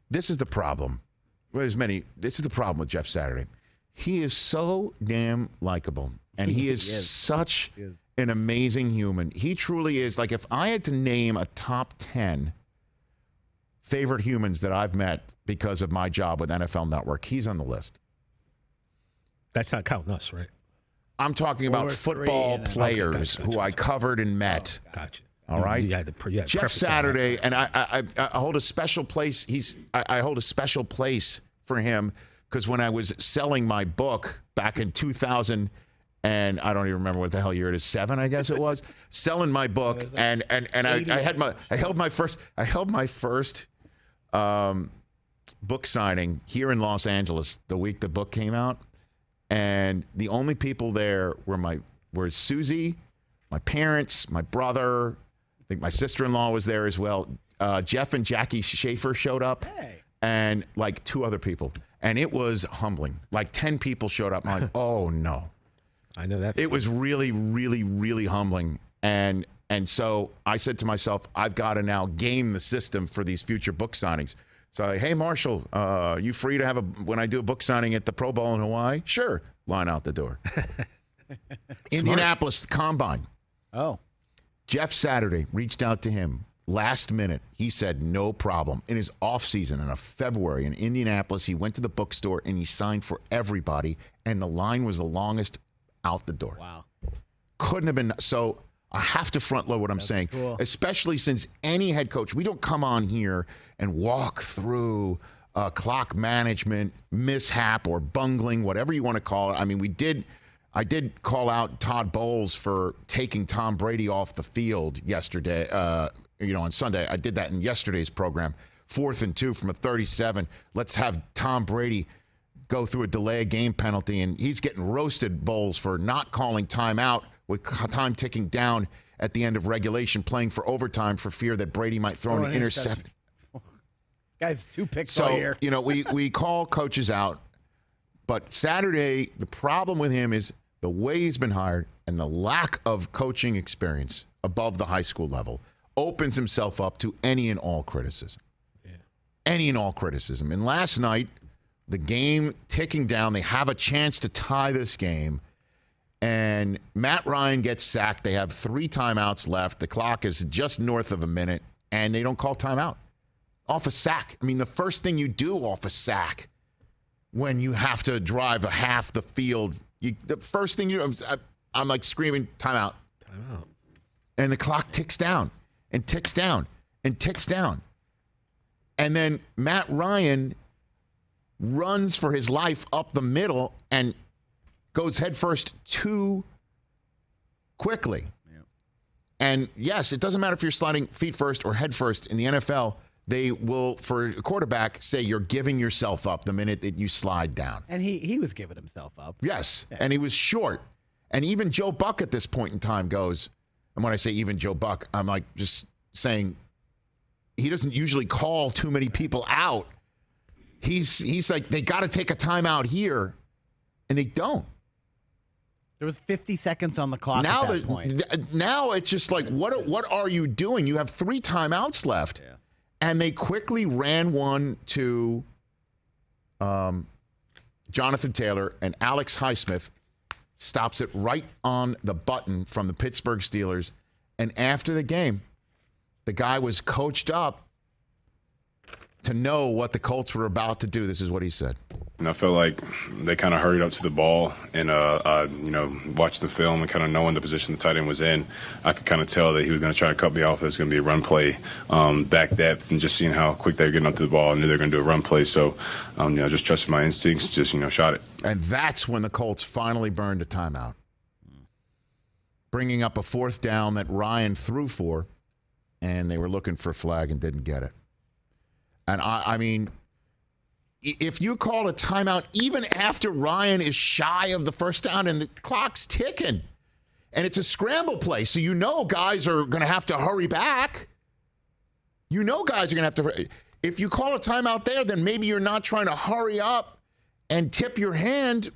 this is the problem. This is the problem with Jeff Saturday. He is so damn likable, and he is such an amazing human. He truly is. Like, if I had to name a top 10 favorite humans that I've met because of my job with NFL Network, he's on the list. That's not counting us, right? I'm talking about football players who I covered and met. Gotcha. All right. Jeff Saturday, and I hold a special place. I hold a special place for him because when I was selling my book back in 2000, and I don't even remember what the hell year it is, 7, I guess it was, selling my book, and I held my first book signing here in Los Angeles the week the book came out, and the only people there were Susie, my parents, my brother. I think my sister-in-law was there as well. Jeff and Jackie Schaefer showed up, and like 2 other people. And it was humbling. Like 10 people showed up. I'm like, oh, no. I know that. It was really, really, really humbling. And so I said to myself, I've got to now game the system for these future book signings. So like, hey, Marshall, you free to have when I do a book signing at the Pro Bowl in Hawaii? Sure. Line out the door. Indianapolis Combine. Oh. Jeff Saturday reached out to him last minute. He said no problem. In his offseason in February in Indianapolis, he went to the bookstore and he signed for everybody, and the line was the longest out the door. Wow. Couldn't have been. So I have to front load what I'm saying, cool. Especially since any head coach, we don't come on here and walk through clock management, mishap, or bungling, whatever you want to call it. I mean, I did call out Todd Bowles for taking Tom Brady off the field yesterday, on Sunday. I did that in yesterday's program. 4th and 2 from a 37. Let's have Tom Brady go through a delay of game penalty, and he's getting roasted, Bowles, for not calling timeout with time ticking down at the end of regulation, playing for overtime for fear that Brady might throw an interception. Guys, 2 picks all year. We call coaches out. But Saturday, the problem with him is the way he's been hired and the lack of coaching experience above the high school level opens himself up to any and all criticism. Yeah. Any and all criticism. And last night, the game ticking down, they have a chance to tie this game, and Matt Ryan gets sacked. They have 3 timeouts left. The clock is just north of a minute, and they don't call timeout. Off a sack. I mean, the first thing you do off a sack when you have to drive a half the field, the first thing I'm like screaming, timeout. Timeout. And the clock ticks down and ticks down and ticks down. And then Matt Ryan runs for his life up the middle and goes headfirst too quickly. Yeah. And yes, it doesn't matter if you're sliding feet first or head first in the NFL. They will, for a quarterback, say you're giving yourself up the minute that you slide down. And he was giving himself up. Yes, yeah. And he was short. And even Joe Buck at this point in time goes, and when I say even Joe Buck, I'm like just saying he doesn't usually call too many people out. He's like, they got to take a timeout here, and they don't. There was 50 seconds on the clock at that point. Now it's just like, what are you doing? You have 3 timeouts left. Yeah. And they quickly ran one to Jonathan Taylor, and Alex Highsmith stops it right on the button from the Pittsburgh Steelers. And after the game, the guy was coached up to know what the Colts were about to do. This is what he said. And I felt like they kind of hurried up to the ball and, watched the film and kind of knowing the position the tight end was in. I could kind of tell that he was going to try to cut me off. It was going to be a run play, back depth, and just seeing how quick they were getting up to the ball. I knew they were going to do a run play. So, just trusted my instincts, just, shot it. And that's when the Colts finally burned a timeout, bringing up a 4th down that Ryan threw for, and they were looking for a flag and didn't get it. And I mean, if you call a timeout, even after Ryan is shy of the first down and the clock's ticking, and it's a scramble play, so guys are going to have to hurry back. Guys are going to have to. If you call a timeout there, then maybe you're not trying to hurry up and tip your hand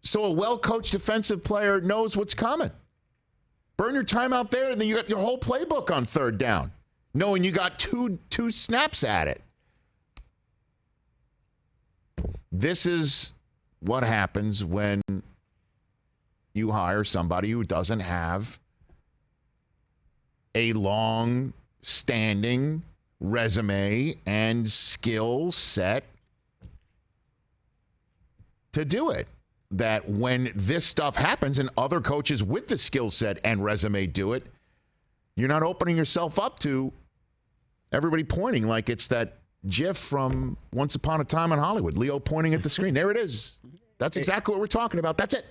so a well-coached defensive player knows what's coming. Burn your timeout there, and then you got your whole playbook on 3rd down, knowing you got two snaps at it. This is what happens when you hire somebody who doesn't have a long-standing resume and skill set to do it. That when this stuff happens and other coaches with the skill set and resume do it, you're not opening yourself up to everybody pointing like it's that GIF from Once Upon a Time in Hollywood. Leo pointing at the screen. There it is. That's exactly what we're talking about. That's it.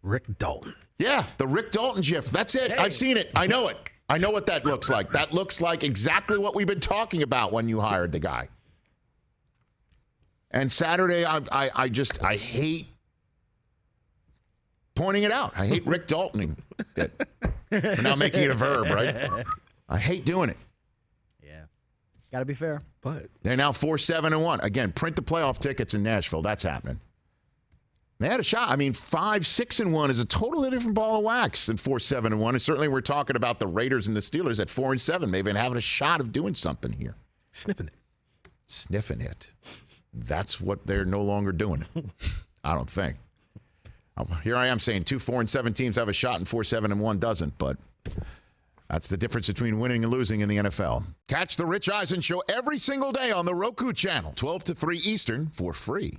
Rick Dalton. Yeah, the Rick Dalton GIF. That's it. Hey. I've seen it. I know it. I know what that looks like. That looks like exactly what we've been talking about when you hired the guy. And Saturday, I hate pointing it out. I hate Rick Daltoning it. We're now making it a verb, right? I hate doing it. Yeah. Got to be fair. But they're now 4-7-1. Again, print the playoff tickets in Nashville. That's happening. They had a shot. I mean, 5-6-1 is a totally different ball of wax than 4-7-1. And certainly we're talking about the Raiders and the Steelers at 4-7. They've been having a shot of doing something here. sniffing it. Sniffing it. That's what they're no longer doing. I don't think. Here I am saying 2 4-7 teams have a shot and 4-7-1 doesn't, but that's the difference between winning and losing in the NFL. Catch the Rich Eisen Show every single day on the Roku channel, 12 to 3 Eastern, for free.